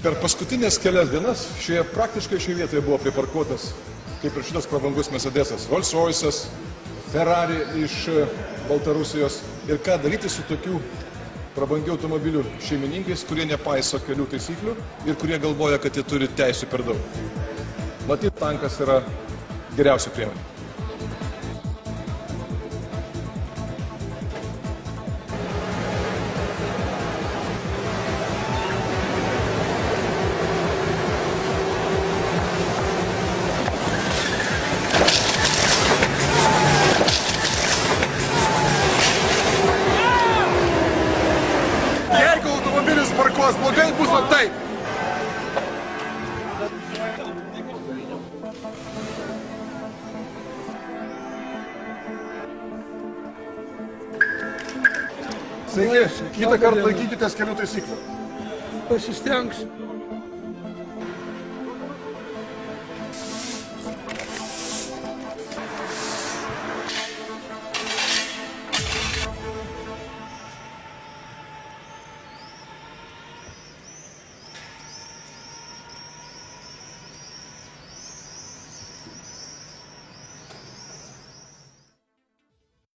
Per paskutinės kelias dienas praktiškai šioje vietoje buvo priparkuotas, kaip ir šitas prabangus Mercedesas, Rolls-Royce'as, Ferrari iš Baltarusijos. Ir ką daryti su tokių prabangių automobilių šeimininkais, kurie nepaiso kelių taisyklių ir kurie galvoja, kad jie turi teisų per daug. Matyt, tankas yra geriausia priemonė. Jeigu automobilis parkuos blogai, bus va taip. Sveiki, kitą kartą laikykitės kelių taisyklių. Pasistengsiu.